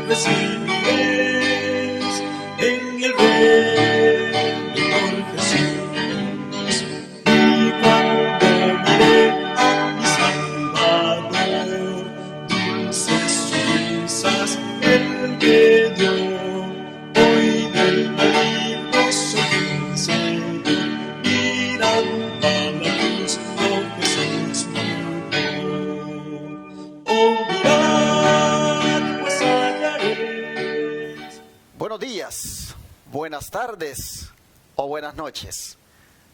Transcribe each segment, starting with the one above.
recibiréis en el reino por Jesús. Y cuando miré a mi Salvador, dulces risas Él me dio. Hoy del maligno soy vencido, mirando a la cruz por Jesús murió. Oh, mirad, pues hallaréis. Buenos días, buenas tardes o buenas noches.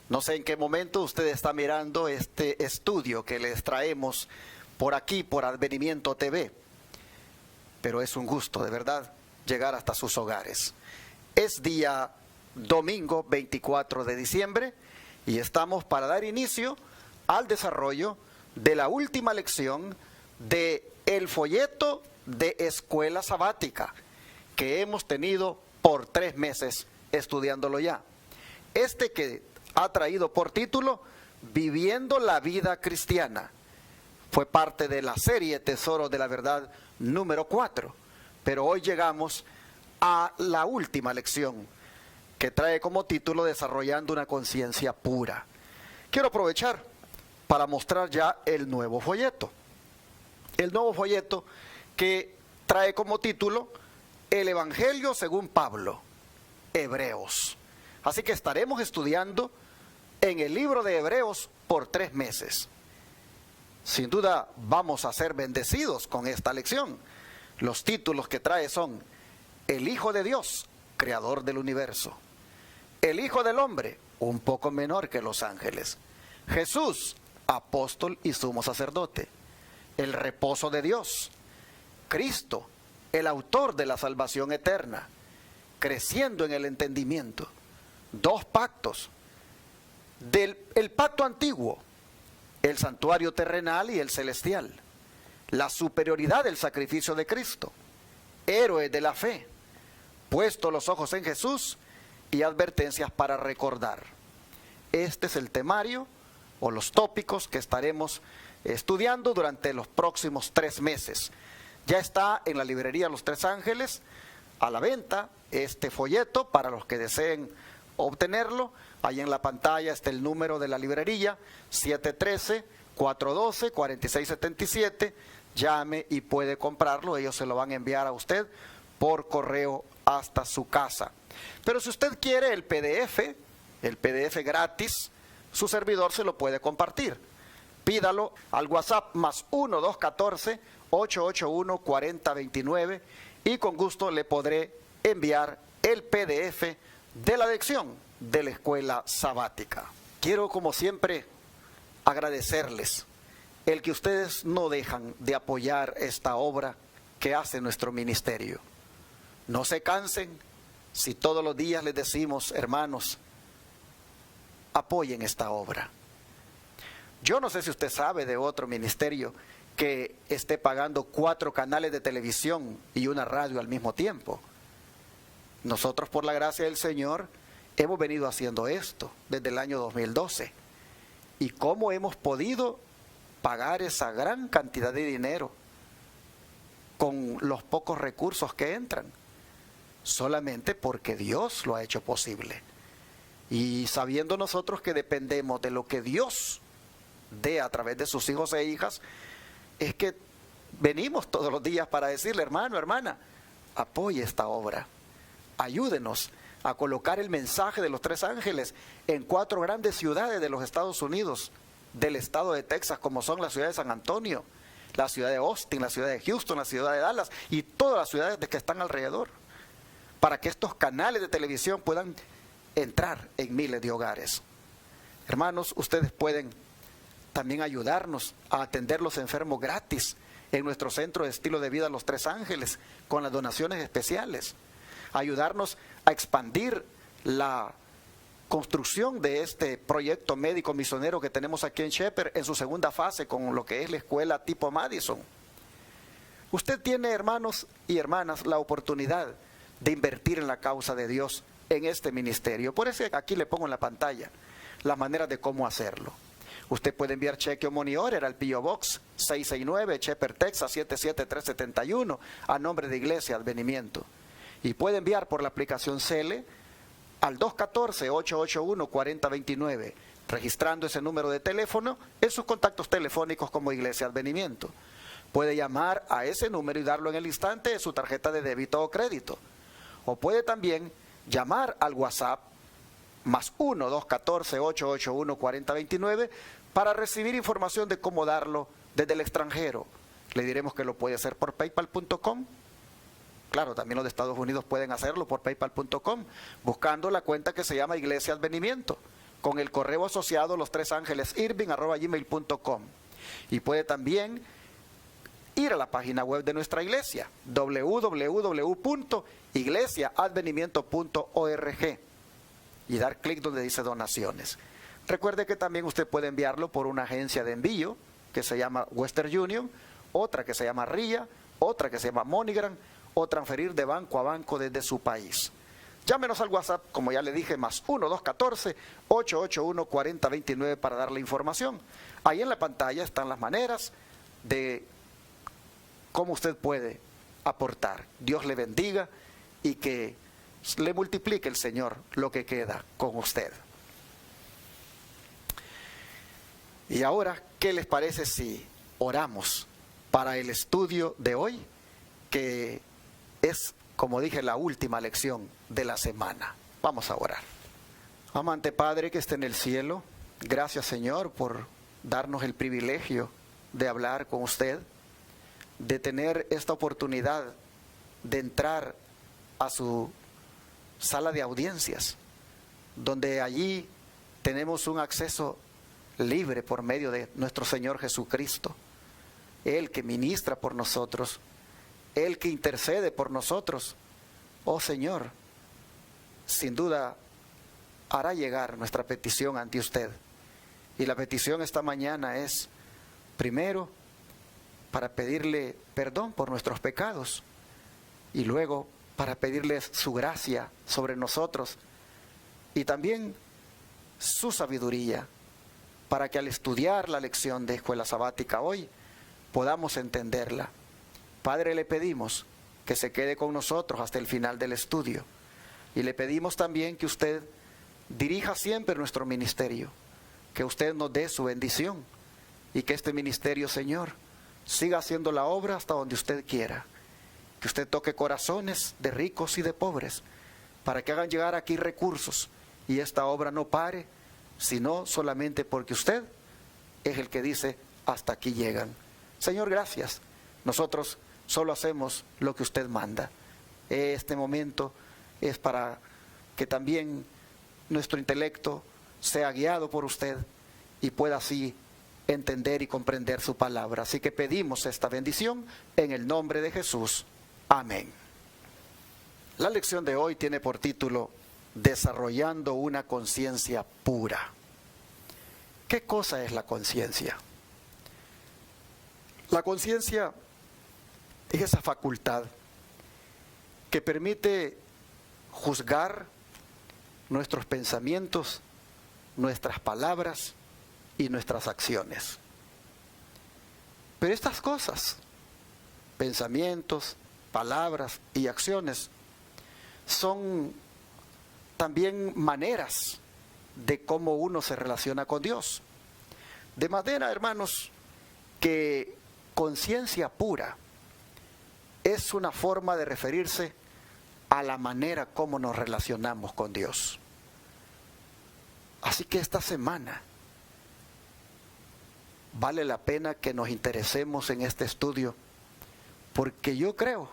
No sé en qué momento usted está mirando este estudio que les traemos por aquí, por Advenimiento TV. Pero es un gusto, de verdad, llegar hasta sus hogares. Es día domingo 24 de diciembre y estamos para dar inicio al desarrollo de la última lección de el folleto de escuela sabática que hemos tenido por 3 meses estudiándolo ya. Este que ha traído por título Viviendo la vida cristiana. Fue parte de la serie Tesoros de la Verdad número 4, pero hoy llegamos a la última lección que trae como título Desarrollando una conciencia pura. Quiero aprovechar para mostrar ya el nuevo folleto. El nuevo folleto que trae como título El Evangelio según Pablo, Hebreos. Así que estaremos estudiando en el libro de Hebreos por 3 meses. Sin duda vamos a ser bendecidos con esta lección. Los títulos que trae son El Hijo de Dios, Creador del Universo. El Hijo del Hombre, un poco menor que los ángeles. Jesús, Apóstol y Sumo Sacerdote. El reposo de Dios. Cristo, el autor de la salvación eterna. Creciendo en el entendimiento. 2 pactos. El pacto antiguo, el santuario terrenal y el celestial. La superioridad del sacrificio de Cristo. Héroes de la fe. Puesto los ojos en Jesús y advertencias para recordar. Este es el temario o los tópicos que estaremos estudiando durante los próximos 3 meses. Ya está en la librería Los Tres Ángeles a la venta este folleto para los que deseen obtenerlo. Ahí en la pantalla está el número de la librería, 713-412-4677. Llame y puede comprarlo, ellos se lo van a enviar a usted por correo hasta su casa. Pero si usted quiere el PDF gratis, su servidor se lo puede compartir. Pídalo al WhatsApp +1 214 881 4029 y con gusto le podré enviar el PDF de la lección de la escuela sabática. Quiero, como siempre, agradecerles el que ustedes no dejan de apoyar esta obra que hace nuestro ministerio. No se cansen si todos los días les decimos, hermanos, apoyen esta obra. Yo no sé si usted sabe de otro ministerio que esté pagando 4 canales de televisión y una radio al mismo tiempo. Nosotros, por la gracia del Señor, hemos venido haciendo esto desde el año 2012. ¿Y cómo hemos podido pagar esa gran cantidad de dinero con los pocos recursos que entran? Solamente porque Dios lo ha hecho posible. Y sabiendo nosotros que dependemos de lo que Dios dé a través de sus hijos e hijas, es que venimos todos los días para decirle, hermano, hermana, apoye esta obra. Ayúdenos a colocar el mensaje de los 3 ángeles en 4 grandes ciudades de los Estados Unidos, del estado de Texas, como son la ciudad de San Antonio, la ciudad de Austin, la ciudad de Houston, la ciudad de Dallas y todas las ciudades que están alrededor, para que estos canales de televisión puedan entrar en miles de hogares. Hermanos, ustedes pueden también ayudarnos a atender los enfermos gratis en nuestro centro de estilo de vida Los Tres Ángeles con las donaciones especiales. Ayudarnos a expandir la construcción de este proyecto médico misionero que tenemos aquí en Shepherd en su segunda fase con lo que es la escuela tipo Madison. Usted tiene, hermanos y hermanas, la oportunidad de invertir en la causa de Dios en este ministerio. Por eso aquí le pongo en la pantalla las maneras de cómo hacerlo. Usted puede enviar cheque o money order al P.O. Box 669, Shepherd, Texas 77371, a nombre de Iglesia Advenimiento. Y puede enviar por la aplicación Cele al 214-881-4029, registrando ese número de teléfono en sus contactos telefónicos como Iglesia Advenimiento. Puede llamar a ese número y darlo en el instante de su tarjeta de débito o crédito. O puede también llamar al WhatsApp más 1-214-881-4029 para recibir información de cómo darlo desde el extranjero. Le diremos que lo puede hacer por paypal.com. Claro, también los de Estados Unidos pueden hacerlo por paypal.com, buscando la cuenta que se llama Iglesia Advenimiento, con el correo asociado lostresangelesirving@gmail.com. Y puede también ir a la página web de nuestra iglesia, www.iglesiaadvenimiento.org, y dar clic donde dice donaciones. Recuerde que también usted puede enviarlo por una agencia de envío que se llama Western Union, otra que se llama RIA, otra que se llama MoneyGram, o transferir de banco a banco desde su país. Llámenos al WhatsApp, como ya le dije, más 1-214-881-4029 para darle información. Ahí en la pantalla están las maneras de cómo usted puede aportar. Dios le bendiga y que le multiplique el Señor lo que queda con usted. Y ahora, ¿qué les parece si oramos para el estudio de hoy, que es, como dije, la última lección de la semana? Vamos a orar. Amante Padre que está en el cielo, gracias Señor por darnos el privilegio de hablar con usted, de tener esta oportunidad de entrar a su sala de audiencias, donde allí tenemos un acceso libre por medio de nuestro Señor Jesucristo, Él que ministra por nosotros, Él que intercede por nosotros. Oh Señor, sin duda hará llegar nuestra petición ante usted. Y la petición esta mañana es, primero, para pedirle perdón por nuestros pecados, y luego para pedirle su gracia sobre nosotros, y también su sabiduría, para que al estudiar la lección de escuela sabática hoy, podamos entenderla. Padre, le pedimos que se quede con nosotros hasta el final del estudio, y le pedimos también que usted dirija siempre nuestro ministerio, que usted nos dé su bendición, y que este ministerio, Señor, siga haciendo la obra hasta donde usted quiera, que usted toque corazones de ricos y de pobres, para que hagan llegar aquí recursos, y esta obra no pare, sino solamente porque usted es el que dice, hasta aquí llegan. Señor, gracias. Nosotros solo hacemos lo que usted manda. Este momento es para que también nuestro intelecto sea guiado por usted y pueda así entender y comprender su palabra. Así que pedimos esta bendición en el nombre de Jesús. Amén. La lección de hoy tiene por título Desarrollando una conciencia pura. ¿Qué cosa es la conciencia? La conciencia es esa facultad que permite juzgar nuestros pensamientos, nuestras palabras y nuestras acciones. Pero estas cosas, pensamientos, palabras y acciones, son también maneras de cómo uno se relaciona con Dios. De manera, hermanos, que conciencia pura es una forma de referirse a la manera como nos relacionamos con Dios. Así que esta semana vale la pena que nos interesemos en este estudio, porque yo creo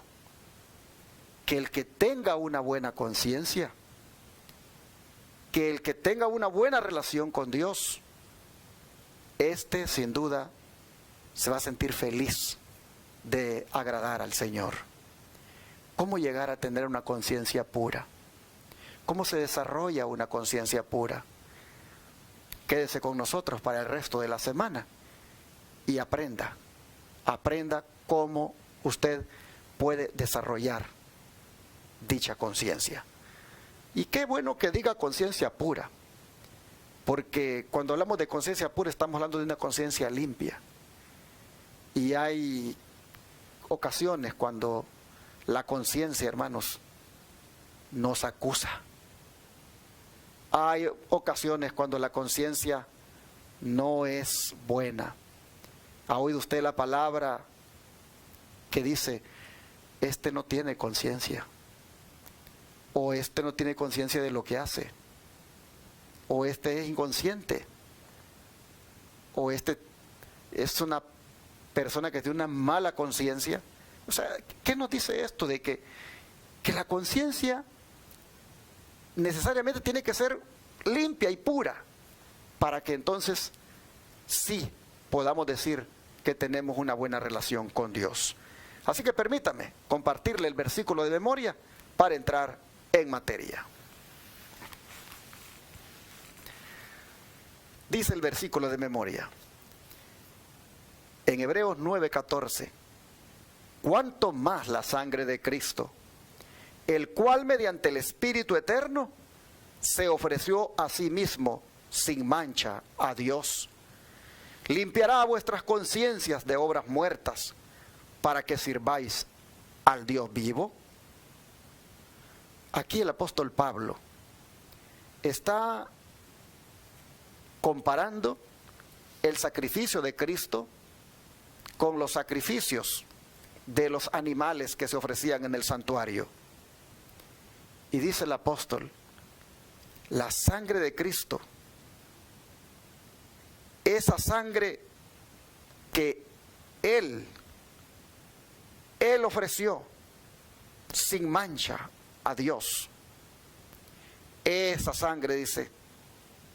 que el que tenga una buena conciencia, que el que tenga una buena relación con Dios, sin duda se va a sentir feliz de agradar al Señor. ¿Cómo llegar a tener una conciencia pura? ¿Cómo se desarrolla una conciencia pura? Quédese con nosotros para el resto de la semana y aprenda cómo usted puede desarrollar dicha conciencia. Y qué bueno que diga conciencia pura, Porque cuando hablamos de conciencia pura estamos hablando de una conciencia limpia. Y hay ocasiones cuando la conciencia, hermanos, nos acusa. Hay ocasiones cuando la conciencia no es buena. ¿Ha oído usted la palabra que dice, este no tiene conciencia? O este no tiene conciencia de lo que hace. O este es inconsciente. O este es una persona que tiene una mala conciencia. O sea, ¿qué nos dice esto? De que la conciencia necesariamente tiene que ser limpia y pura para que entonces sí podamos decir que tenemos una buena relación con Dios. Así que permítame compartirle el versículo de memoria para entrar en materia. Dice el versículo de memoria en Hebreos 9:14: cuánto más la sangre de Cristo, el cual mediante el Espíritu eterno se ofreció a sí mismo sin mancha a Dios, limpiará vuestras conciencias de obras muertas para que sirváis al Dios vivo. Aquí el apóstol Pablo está comparando el sacrificio de Cristo con los sacrificios de los animales que se ofrecían en el santuario. Y dice el apóstol, la sangre de Cristo, esa sangre que Él ofreció sin mancha a Dios, esa sangre, dice,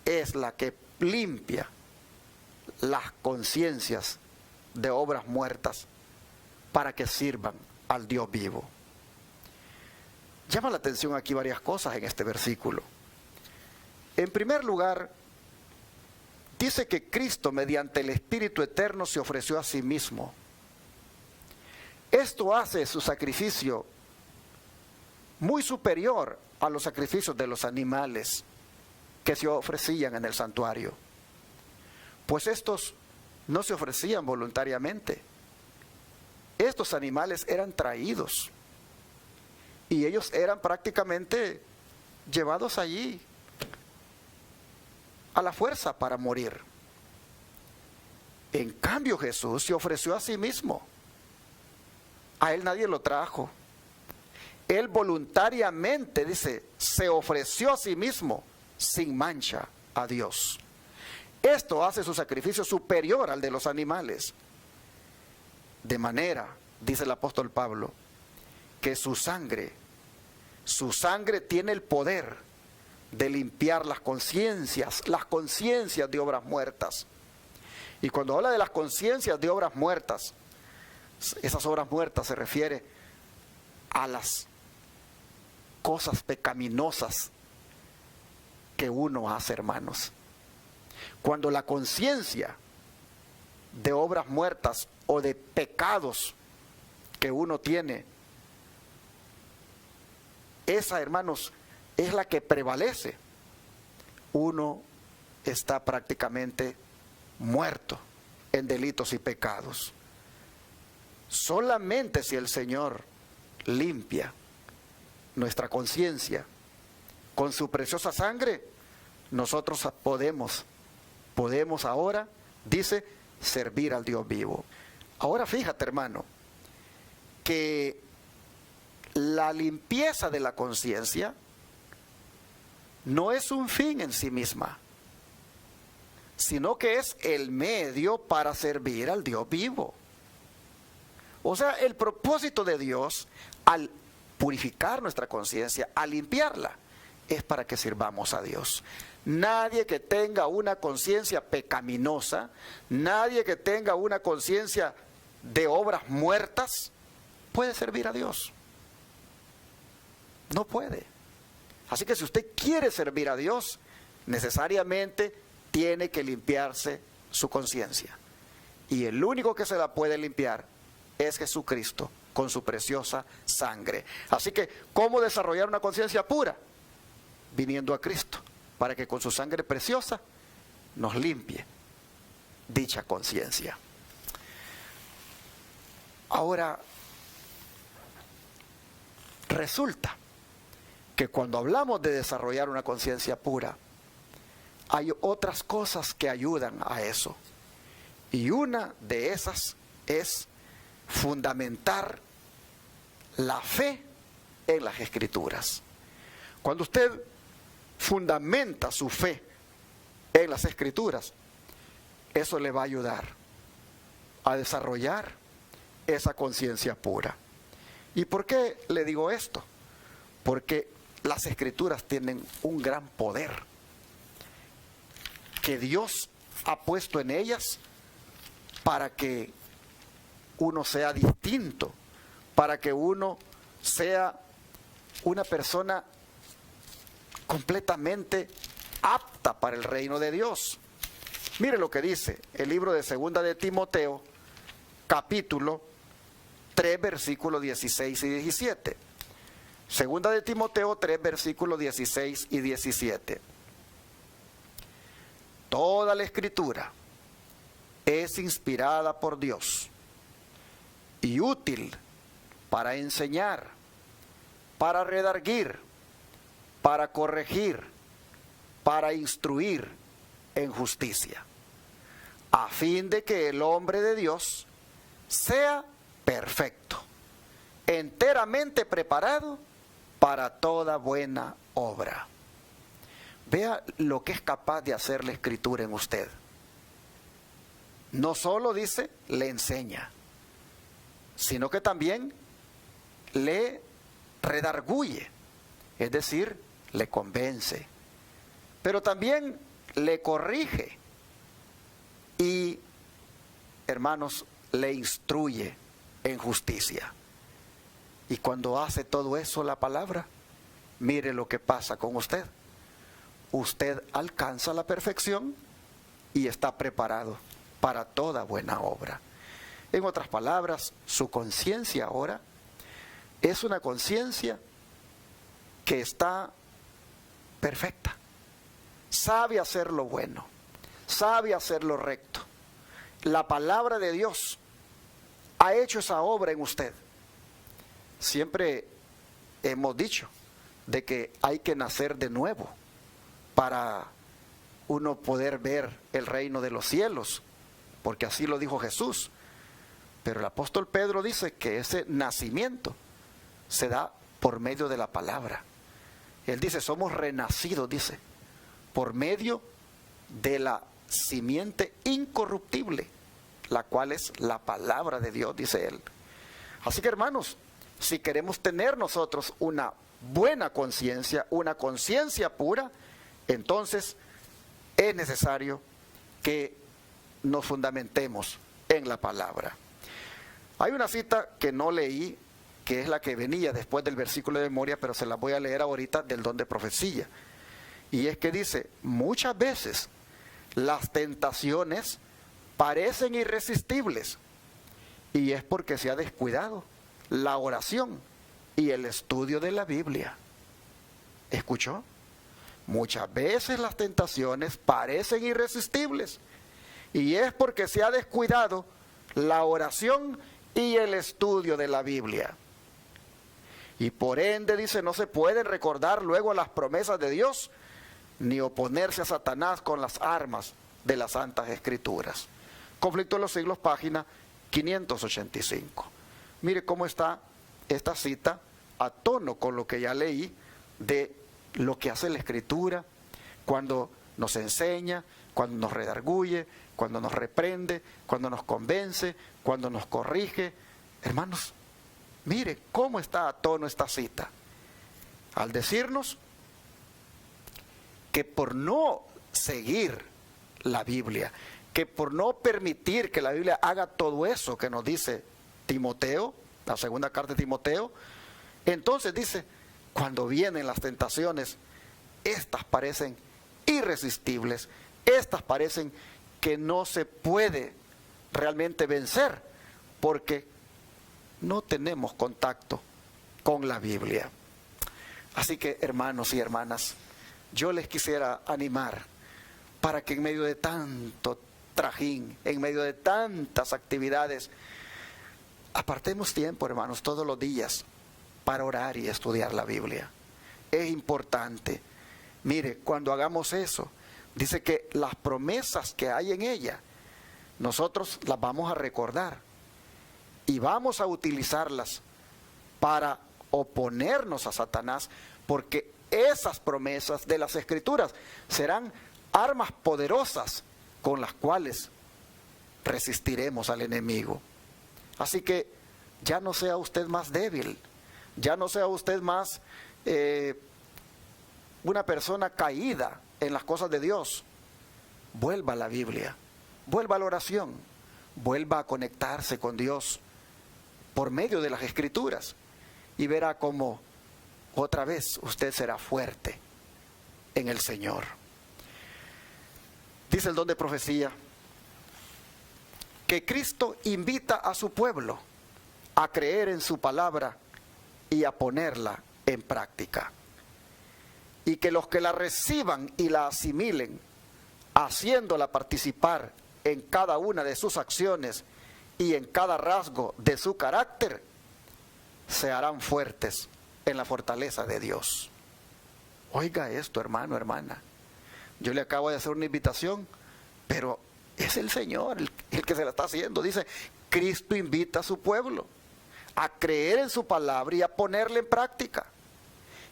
es la que limpia las conciencias de obras muertas para que sirvan al Dios vivo. Llama la atención aquí varias cosas en este versículo. En primer lugar, dice que Cristo mediante el Espíritu eterno se ofreció a sí mismo. Esto hace su sacrificio muy superior a los sacrificios de los animales que se ofrecían en el santuario, pues estos no se ofrecían voluntariamente. Estos animales eran traídos y ellos eran prácticamente llevados allí a la fuerza para morir. En cambio, Jesús se ofreció a sí mismo. A Él nadie lo trajo. Él voluntariamente, dice, se ofreció a sí mismo sin mancha a Dios. Esto hace su sacrificio superior al de los animales. De manera, dice el apóstol Pablo, que su sangre tiene el poder de limpiar las conciencias de obras muertas. Y cuando habla de las conciencias de obras muertas, esas obras muertas se refiere a las cosas pecaminosas que uno hace, hermanos. Cuando la conciencia de obras muertas o de pecados que uno tiene, esa, hermanos, es la que prevalece, uno está prácticamente muerto en delitos y pecados. Solamente si el Señor limpia nuestra conciencia con su preciosa sangre, nosotros podemos ahora, dice, servir al Dios vivo. Ahora fíjate, hermano, que la limpieza de la conciencia no es un fin en sí misma, sino que es el medio para servir al Dios vivo. O sea, el propósito de Dios al purificar nuestra conciencia, al limpiarla, es para que sirvamos a Dios. Nadie que tenga una conciencia pecaminosa, nadie que tenga una conciencia de obras muertas, puede servir a Dios. No puede. Así que si usted quiere servir a Dios, necesariamente tiene que limpiarse su conciencia. Y el único que se la puede limpiar es Jesucristo con su preciosa sangre. Así que, ¿cómo desarrollar una conciencia pura? Viniendo a Cristo, para que con su sangre preciosa nos limpie dicha conciencia. Ahora, resulta que cuando hablamos de desarrollar una conciencia pura, hay otras cosas que ayudan a eso. Y una de esas es fundamentar la fe en las Escrituras. Cuando usted fundamenta su fe en las Escrituras, eso le va a ayudar a desarrollar esa conciencia pura. ¿Y por qué le digo esto? Porque las Escrituras tienen un gran poder que Dios ha puesto en ellas para que uno sea distinto, para que uno sea una persona completamente apta para el reino de Dios. Mire lo que dice el libro de Segunda de Timoteo, capítulo 3, versículos 16 y 17. Segunda de Timoteo 3, versículos 16 y 17. Toda la Escritura es inspirada por Dios y útil para enseñar, para redarguir, para corregir, para instruir en justicia, a fin de que el hombre de Dios sea perfecto, enteramente preparado para toda buena obra. Vea lo que es capaz de hacer la Escritura en usted. No solo dice, le enseña, sino que también le redarguye, es decir, le convence, pero también le corrige y, hermanos, le instruye en justicia. Y cuando hace todo eso la palabra, mire lo que pasa con usted. Usted alcanza la perfección y está preparado para toda buena obra. En otras palabras, su conciencia ahora es una conciencia que está perfecta. Sabe hacer lo bueno, sabe hacer lo recto. La palabra de Dios ha hecho esa obra en usted. Siempre hemos dicho de que hay que nacer de nuevo para uno poder ver el reino de los cielos, porque así lo dijo Jesús. Pero el apóstol Pedro dice que ese nacimiento se da por medio de la palabra. Él dice, somos renacidos, dice, por medio de la simiente incorruptible, la cual es la palabra de Dios, dice él. Así que, hermanos, si queremos tener nosotros una buena conciencia, una conciencia pura, entonces es necesario que nos fundamentemos en la palabra. Hay una cita que no leí, que es la que venía después del versículo de memoria, pero se la voy a leer ahorita del don de profecía. Y es que dice, muchas veces las tentaciones parecen irresistibles, y es porque se ha descuidado la oración y el estudio de la Biblia. ¿Escuchó? Muchas veces las tentaciones parecen irresistibles, y es porque se ha descuidado la oración y el estudio de la Biblia. Y por ende, dice, no se pueden recordar luego las promesas de Dios, ni oponerse a Satanás con las armas de las Santas Escrituras. Conflicto de los Siglos, página 585. Mire cómo está esta cita a tono con lo que ya leí de lo que hace la Escritura cuando nos enseña, cuando nos redarguye, cuando nos reprende, cuando nos convence, cuando nos corrige. Hermanos, mire cómo está a tono esta cita, al decirnos que por no seguir la Biblia, que por no permitir que la Biblia haga todo eso que nos dice Timoteo, la segunda carta de Timoteo, entonces dice, cuando vienen las tentaciones, estas parecen irresistibles, estas parecen que no se puede realmente vencer, porque no tenemos contacto con la Biblia. Así que, hermanos y hermanas, yo les quisiera animar para que en medio de tanto trajín, en medio de tantas actividades, apartemos tiempo, hermanos, todos los días para orar y estudiar la Biblia. Es importante. Mire, cuando hagamos eso, dice que las promesas que hay en ella, nosotros las vamos a recordar y vamos a utilizarlas para oponernos a Satanás, porque esas promesas de las Escrituras serán armas poderosas con las cuales resistiremos al enemigo. Así que ya no sea usted más débil, ya no sea usted más una persona caída en las cosas de Dios. Vuelva a la Biblia, vuelva a la oración, vuelva a conectarse con Dios por medio de las Escrituras y verá cómo otra vez usted será fuerte en el Señor. Dice el don de profecía que Cristo invita a su pueblo a creer en su palabra y a ponerla en práctica. Y que los que la reciban y la asimilen, haciéndola participar en cada una de sus acciones y en cada rasgo de su carácter, se harán fuertes en la fortaleza de Dios. Oiga esto, hermano, hermana. Yo le acabo de hacer una invitación, pero es el Señor el que se la está haciendo. Dice, Cristo invita a su pueblo a creer en su palabra y a ponerla en práctica.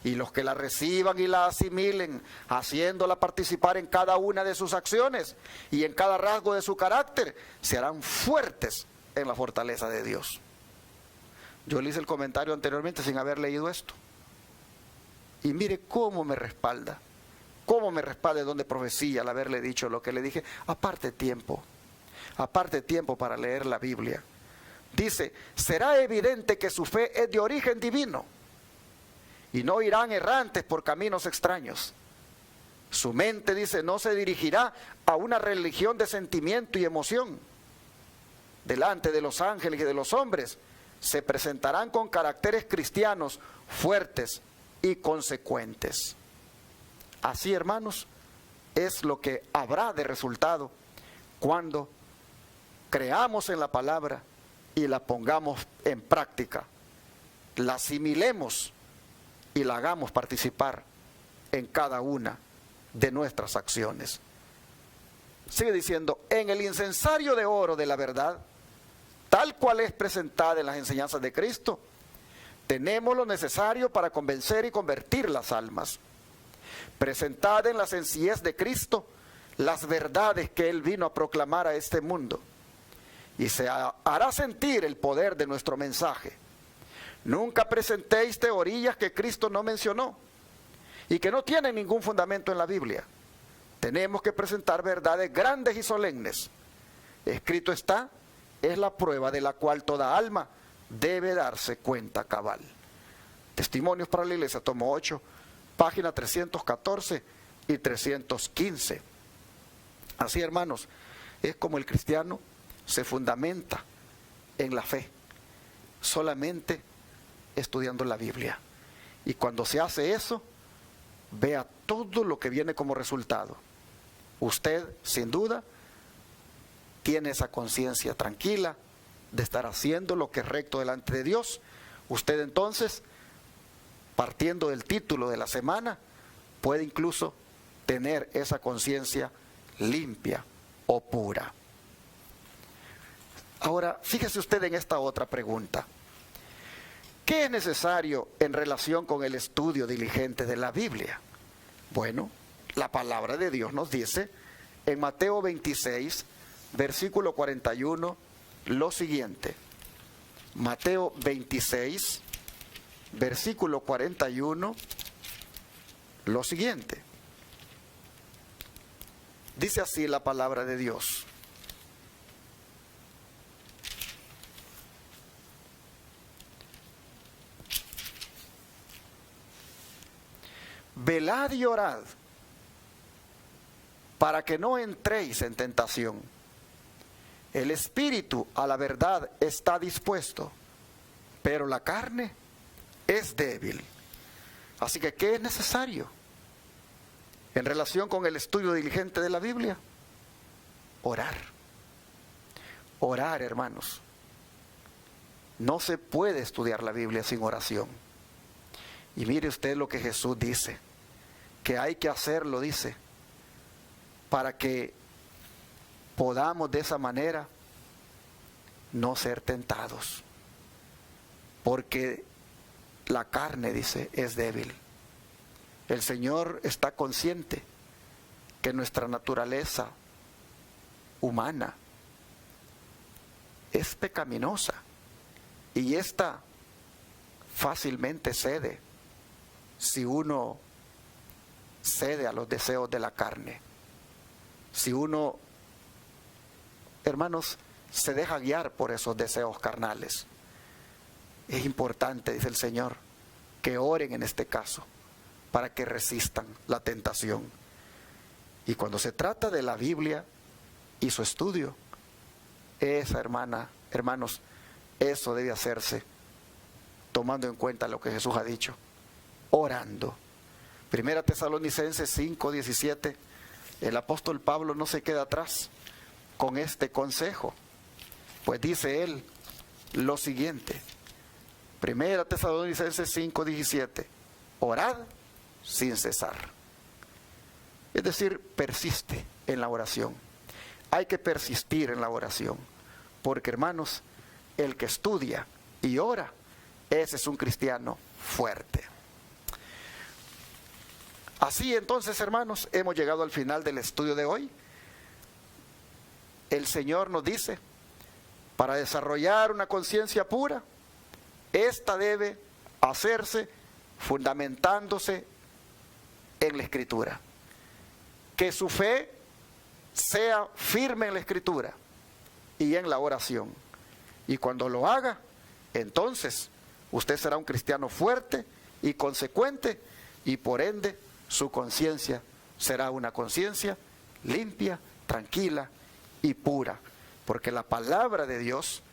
Y los que la reciban y la asimilen, haciéndola participar en cada una de sus acciones y en cada rasgo de su carácter, se harán fuertes en la fortaleza de Dios. Yo le hice el comentario anteriormente sin haber leído esto. Y mire cómo me respalda el don de profecía al haberle dicho lo que le dije. Aparte tiempo para leer la Biblia. Dice, será evidente que su fe es de origen divino y no irán errantes por caminos extraños. Su mente, dice, no se dirigirá a una religión de sentimiento y emoción. Delante de los ángeles y de los hombres se presentarán con caracteres cristianos fuertes y consecuentes. Así, hermanos, es lo que habrá de resultado cuando creamos en la palabra y la pongamos en práctica, la asimilemos y la hagamos participar en cada una de nuestras acciones. Sigue diciendo, en el incensario de oro de la verdad, tal cual es presentada en las enseñanzas de Cristo, tenemos lo necesario para convencer y convertir las almas. Presentada en la sencillez de Cristo, las verdades que Él vino a proclamar a este mundo. Y se hará sentir el poder de nuestro mensaje. Nunca presentéis teorías que Cristo no mencionó y que no tienen ningún fundamento en la Biblia. Tenemos que presentar verdades grandes y solemnes. Escrito está, es la prueba de la cual toda alma debe darse cuenta cabal. Testimonios para la Iglesia, tomo 8, página 314 y 315. Así, hermanos, es como el cristiano se fundamenta en la fe, solamente estudiando la Biblia. Y cuando se hace eso, vea todo lo que viene como resultado. Usted, sin duda, tiene esa conciencia tranquila de estar haciendo lo que es recto delante de Dios. Usted entonces, partiendo del título de la semana, puede incluso tener esa conciencia limpia o pura. Ahora, fíjese usted en esta otra pregunta. ¿Qué es necesario en relación con el estudio diligente de la Biblia? Bueno, la palabra de Dios nos dice en Mateo 26, versículo 41, lo siguiente. Mateo 26, versículo 41, lo siguiente. Dice así la palabra de Dios. Velad y orad para que no entréis en tentación. El espíritu a la verdad está dispuesto, pero la carne es débil. Así que, ¿qué es necesario? en relación con el estudio diligente de la Biblia? Orar. Orar, hermanos. No se puede estudiar la Biblia sin oración. Y mire usted lo que Jesús dice, que hay que hacerlo, dice, para que podamos de esa manera no ser tentados. Porque la carne, dice, es débil. El Señor está consciente que nuestra naturaleza humana es pecaminosa y esta fácilmente cede si uno cede a los deseos de la carne. Si uno, hermanos, se deja guiar por esos deseos carnales. Es importante, dice el Señor, que oren en este caso para que resistan la tentación. Y cuando se trata de la Biblia y su estudio, hermanos, eso debe hacerse tomando en cuenta lo que Jesús ha dicho, orando. Primera Tesalonicenses 5:17, el apóstol Pablo no se queda atrás con este consejo, pues dice él lo siguiente. Primera Tesalonicenses 5:17, orad sin cesar. Es decir, persiste en la oración. Hay que persistir en la oración, porque hermanos, el que estudia y ora, ese es un cristiano fuerte. Así entonces, hermanos, hemos llegado al final del estudio de hoy. El Señor nos dice, para desarrollar una conciencia pura, esta debe hacerse fundamentándose en la Escritura. Que su fe sea firme en la Escritura y en la oración. Y cuando lo haga, entonces usted será un cristiano fuerte y consecuente, y por ende su conciencia será una conciencia limpia, tranquila y pura, porque la palabra de Dios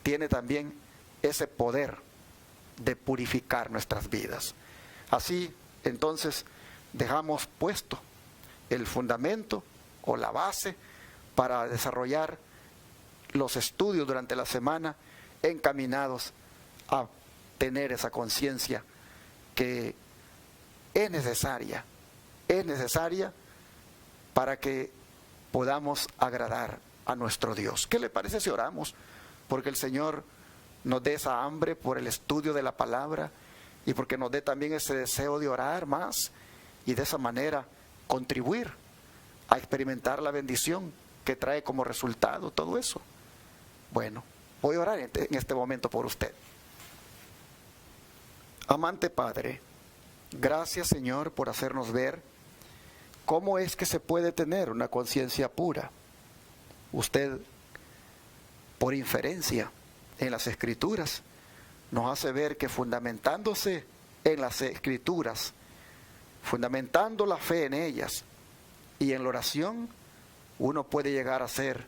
tiene también ese poder de purificar nuestras vidas. Así, entonces, dejamos puesto el fundamento o la base para desarrollar los estudios durante la semana encaminados a tener esa conciencia que es necesaria para que podamos agradar a nuestro Dios. ¿Qué le parece si oramos? Porque el Señor nos dé esa hambre por el estudio de la palabra y porque nos dé también ese deseo de orar más y de esa manera contribuir a experimentar la bendición que trae como resultado todo eso. Bueno, voy a orar en este momento por usted. Amante Padre, gracias Señor por hacernos ver cómo es que se puede tener una conciencia pura. Usted, por inferencia en las Escrituras, nos hace ver que fundamentándose en las Escrituras, fundamentando la fe en ellas y en la oración, uno puede llegar a ser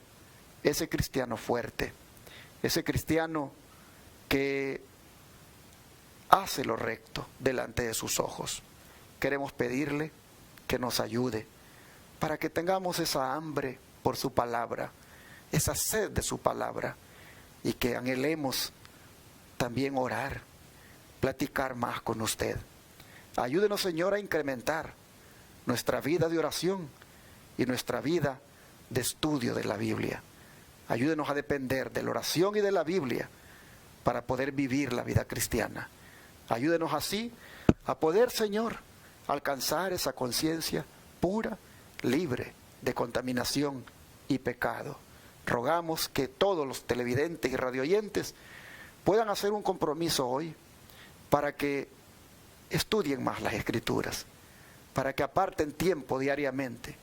ese cristiano fuerte, ese cristiano que hace lo recto delante de sus ojos. Queremos pedirle que nos ayude para que tengamos esa hambre por su palabra, esa sed de su palabra, y que anhelemos también orar, platicar más con usted. Ayúdenos, Señor, a incrementar nuestra vida de oración y nuestra vida de estudio de la Biblia. Ayúdenos a depender de la oración y de la Biblia para poder vivir la vida cristiana. Ayúdenos así a poder, Señor, alcanzar esa conciencia pura, libre de contaminación y pecado. Rogamos que todos los televidentes y radioyentes puedan hacer un compromiso hoy para que estudien más las Escrituras, para que aparten tiempo diariamente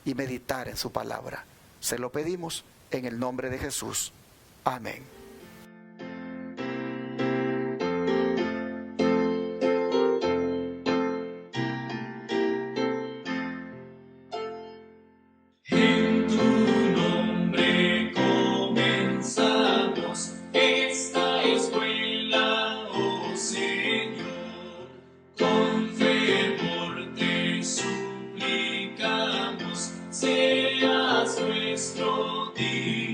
y meditar en su palabra. Se lo pedimos en el nombre de Jesús. Amén. En tu nombre comenzamos esta escuela, oh Señor, con fervor te suplicamos. seas nuestro Dios.